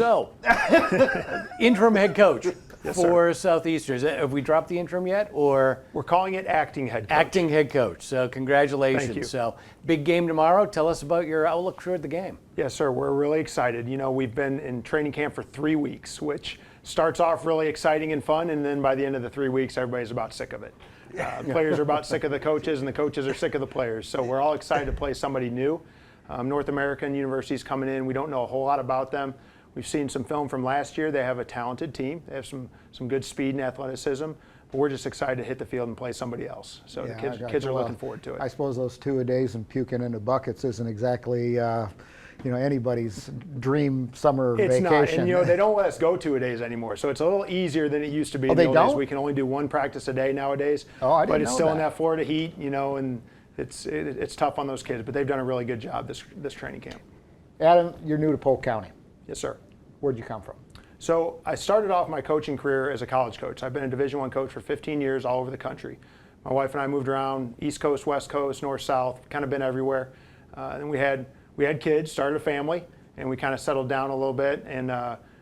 So, interim head coach Yes, for Southeastern. Have we dropped the interim yet, or We're calling it acting head coach. acting head coach? So, congratulations. Thank you. So, big game tomorrow. Tell us about your outlook toward the game. Yes, sir. We're really excited. You know, we've been in training camp for 3 weeks, which starts off really exciting and fun, and then by the end of the 3 weeks, everybody's about sick of it. Players are about sick of the coaches, and the coaches are sick of the players. So we're all excited to play somebody new. North American University's coming in. We don't know a whole lot about them. We've seen some film from last year. They have a talented team. They have some good speed and athleticism. But we're just excited to hit the field and play somebody else. So the kids are looking forward to it. I suppose those 2-a-days and puking into buckets isn't exactly anybody's dream summer vacation. It's not, and they don't let us go 2-a-days anymore, so it's a little easier than it used to be. Oh, in the they old don't? days. We can only do 1 practice a day nowadays. Oh, I didn't But it's know still that. in that Florida heat, and it's tough on those kids. But they've done a really good job this training camp. Adam, you're new to Polk County. Yes, sir. Where'd you come from? So I started off my coaching career as a college coach. I've been a Division I coach for 15 years all over the country. My wife and I moved around East Coast, West Coast, North, South, kind of been everywhere. And we had kids, started a family, and we kind of settled down a little bit. And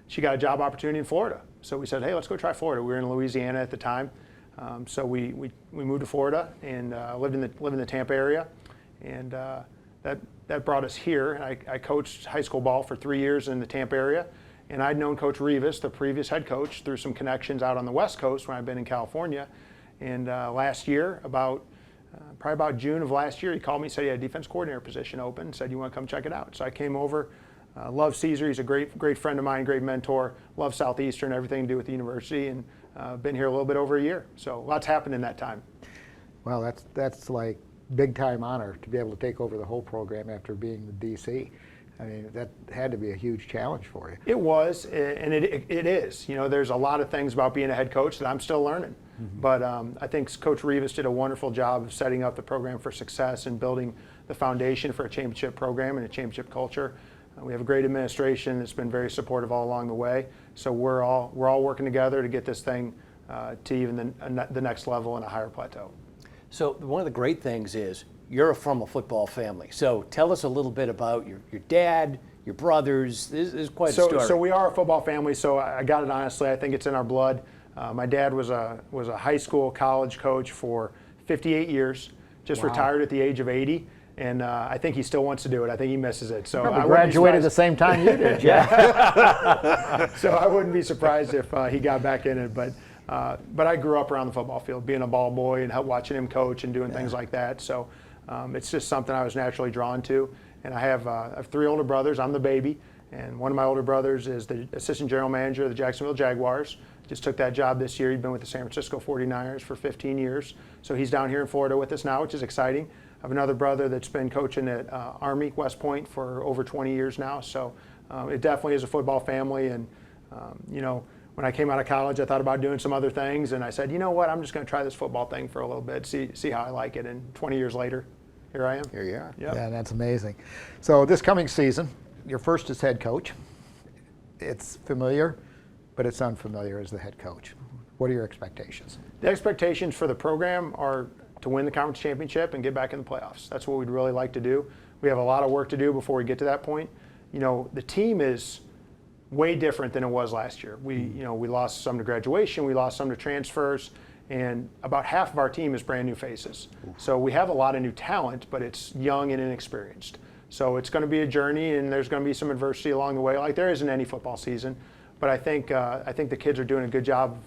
she got a job opportunity in Florida. So we said, hey, let's go try Florida. We were in Louisiana at the time. So we moved to Florida and lived in the Tampa area. And that brought us here. And I coached high school ball for 3 years in the Tampa area. And I'd known Coach Rivas, the previous head coach, through some connections out on the West Coast when I'd been in California. And last year, probably about June of last year, he called me, said he had a defense coordinator position open, said, you want to come check it out? So I came over. Love Caesar. He's a great friend of mine, great mentor. Love Southeastern, everything to do with the university, and been here a little bit over a year. So lots happened in that time. Well, that's like big time honor to be able to take over the whole program after being the DC. I mean, that had to be a huge challenge for you. It was, and it is. There's a lot of things about being a head coach that I'm still learning. Mm-hmm. But I think Coach Rivas did a wonderful job of setting up the program for success and building the foundation for a championship program and a championship culture. We have a great administration that's been very supportive all along the way. So we're all working together to get this thing to even the next level and a higher plateau. So one of the great things is you're from a football family. So tell us a little bit about your dad, your brothers. This is quite a story. So we are a football family. So I got it honestly. I think it's in our blood. My dad was a high school, college coach for 58 years. Just retired at the age of 80. And I think he still wants to do it. I think he misses it. So I graduated the same time you did, yeah. So I wouldn't be surprised if he got back in it. But I grew up around the football field, being a ball boy and watching him coach and doing things like that. So it's just something I was naturally drawn to. And I have 3 older brothers. I'm the baby. And one of my older brothers is the assistant general manager of the Jacksonville Jaguars. Just took that job this year. He'd been with the San Francisco 49ers for 15 years. So he's down here in Florida with us now, which is exciting. I have another brother that's been coaching at Army West Point for over 20 years now. So it definitely is a football family. And, when I came out of college, I thought about doing some other things. And I said, you know what, I'm just going to try this football thing for a little bit, see how I like it. And 20 years later, here I am. Here you are. Yep. Yeah, that's amazing. So this coming season, your first as head coach. It's familiar, but it's unfamiliar as the head coach. What are your expectations? The expectations for the program are to win the conference championship and get back in the playoffs. That's what we'd really like to do. We have a lot of work to do before we get to that point. The team is way different than it was last year. We lost some to graduation, we lost some to transfers, and about half of our team is brand new faces. So we have a lot of new talent, but it's young and inexperienced. So it's going to be a journey, and there's going to be some adversity along the way, like there is in any football season. But I think the kids are doing a good job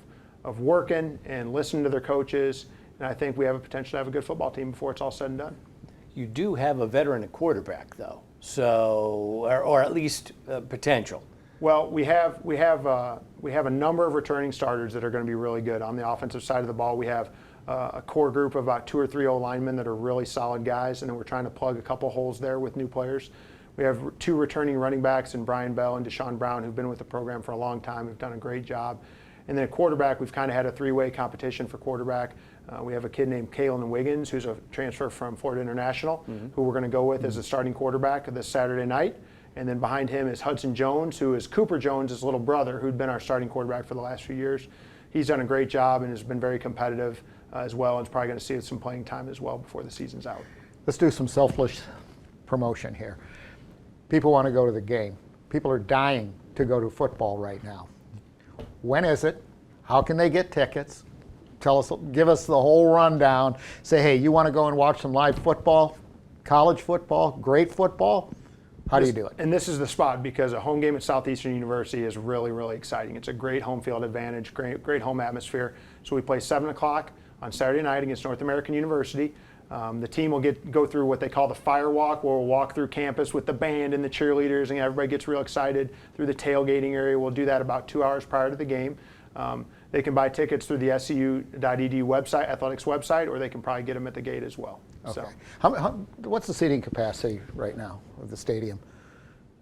of working and listening to their coaches, and I think we have a potential to have a good football team before it's all said and done. You do have a veteran at quarterback, though, so or at least potential. Well, we have a number of returning starters that are going to be really good on the offensive side of the ball. We have a core group of about 2 or 3 O-linemen that are really solid guys, and then we're trying to plug a couple holes there with new players. We have 2 returning running backs in Brian Bell and Deshaun Brown, who've been with the program for a long time, have done a great job. And then at quarterback, we've kind of had a 3-way competition for quarterback. We have a kid named Kalen Wiggins, who's a transfer from Florida International, who we're going to go with as a starting quarterback this Saturday night. And then behind him is Hudson Jones, who is Cooper Jones' little brother, who'd been our starting quarterback for the last few years. He's done a great job and has been very competitive as well, and is probably going to see some playing time as well before the season's out. Let's do some selfless promotion here. People want to go to the game. People are dying to go to football right now. When is it? How can they get tickets? Give us the whole rundown. Say, hey, you want to go and watch some live football, college football, great football? How do you do it? And this is the spot because a home game at Southeastern University is really, really exciting. It's a great home field advantage, great home atmosphere. So we play 7 o'clock on Saturday night against North American University. The team will go through what they call the fire walk, where we'll walk through campus with the band and the cheerleaders, and everybody gets real excited through the tailgating area. We'll do that about 2 hours prior to the game. They can buy tickets through the SEU.edu website, athletics website, or they can probably get them at the gate as well. Okay. So, what's the seating capacity right now of the stadium?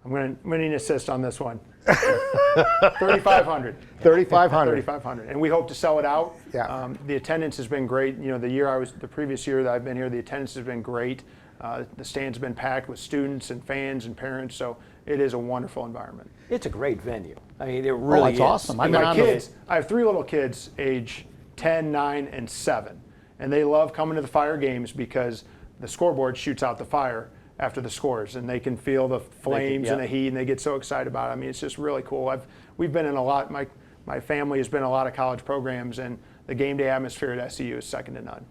I'm going to need an assist on this one. 3,500. 3,500. 3,500, and we hope to sell it out. Yeah. The attendance has been great. You know, the previous year that I've been here, the attendance has been great. The stand's been packed with students and fans and parents, so it is a wonderful environment. It's a great venue. I mean, it really is. Awesome. And my kids, I have 3 little kids, age 10, 9, and 7, and they love coming to the Fire games because the scoreboard shoots out the fire after the scores, and they can feel the flames and the heat, and they get so excited about it. I mean, it's just really cool. We've been in a lot. My family has been in a lot of college programs, and the game day atmosphere at SEU is second to none.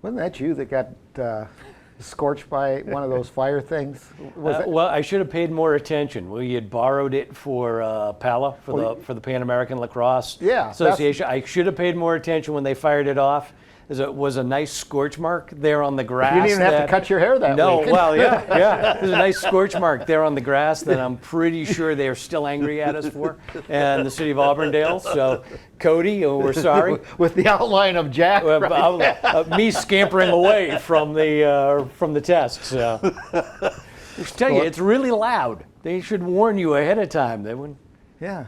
Wasn't that you that got scorched by one of those fire things? Well, I should have paid more attention. We had borrowed it for PALA, for the Pan American Lacrosse Association. I should have paid more attention when they fired it off. It was a nice scorch mark there on the grass. You didn't even have to cut your hair that week. Well, yeah. There's a nice scorch mark there on the grass that I'm pretty sure they're still angry at us for, and the city of Auburndale. So, Cody, we're sorry. With the outline of Jack. Me scampering away from the test. So. I tell you, it's really loud. They should warn you ahead of time. They wouldn't. Yeah.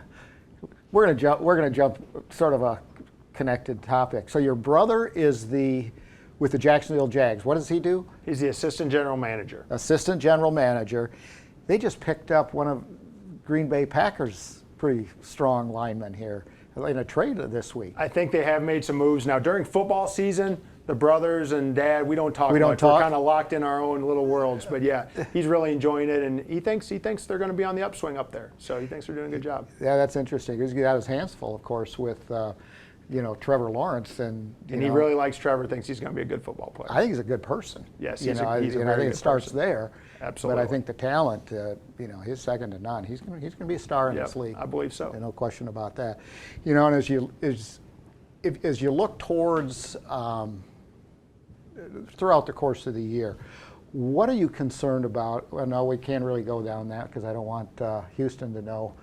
We're gonna jump sort of a connected topic. So your brother is with the Jacksonville Jags. What does he do? He's the assistant general manager. Assistant general manager. They just picked up one of Green Bay Packers' pretty strong linemen here in a trade this week. I think they have made some moves. Now, during football season, the brothers and dad, we don't talk much. We're kind of locked in our own little worlds. But yeah, he's really enjoying it, and he thinks they're going to be on the upswing up there. So he thinks they're doing a good job. Yeah, that's interesting. He's got his hands full, of course, with Trevor Lawrence, and he really likes Trevor. Thinks he's going to be a good football player. I think he's a good person. Yes, he's a very I think good it starts person. there. Absolutely. But I think the talent, he's second to none. He's going to be a star in this league. I believe so. No question about that. And as you look towards throughout the course of the year, what are you concerned about? Well, no, we can't really go down that because I don't want Houston to know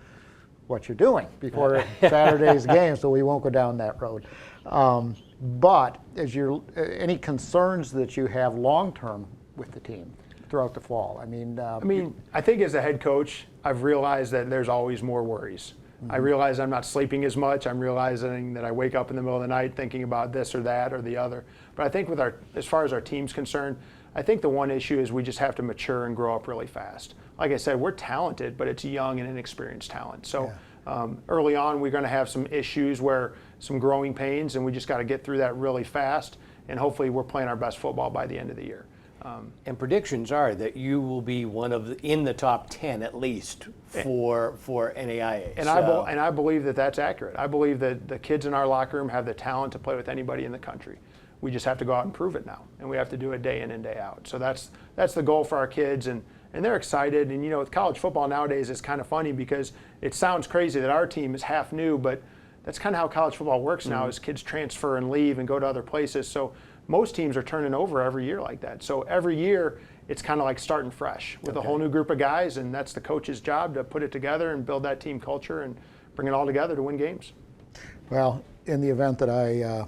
what you're doing before Saturday's game, so we won't go down that road. But any concerns that you have long term with the team throughout the fall? I think as a head coach, I've realized that there's always more worries. I realize I'm not sleeping as much. I'm realizing that I wake up in the middle of the night thinking about this or that or the other. But I think as far as our team's concerned, I think the one issue is we just have to mature and grow up really fast. Like I said, we're talented, but it's young and inexperienced talent. So early on, we're going to have some issues some growing pains, and we just got to get through that really fast. And hopefully we're playing our best football by the end of the year. And predictions are that you will be in the top 10 at least for NAIA. And I believe that that's accurate. I believe that the kids in our locker room have the talent to play with anybody in the country. We just have to go out and prove it now, and we have to do it day in and day out. So that's the goal for our kids, and they're excited. And with college football nowadays, it's kind of funny because it sounds crazy that our team is half new, but that's kind of how college football works now. Is kids transfer and leave and go to other places. So most teams are turning over every year like that. So every year, it's kind of like starting fresh with a whole new group of guys, and that's the coach's job to put it together and build that team culture and bring it all together to win games. Well, in the event that I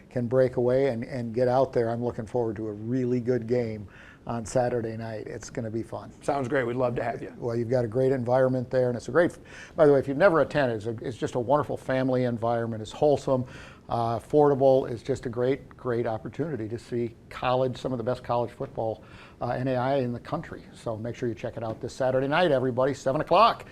can break away and get out there, I'm looking forward to a really good game on Saturday night. It's going to be fun. Sounds great. We'd love to have you. Well, you've got a great environment there, and it's a great, by the way, if you've never attended, it's just a wonderful family environment. It's wholesome, affordable. It's just a great opportunity to see some of the best college football NAIA in the country. So make sure you check it out this Saturday night, everybody, 7 o'clock.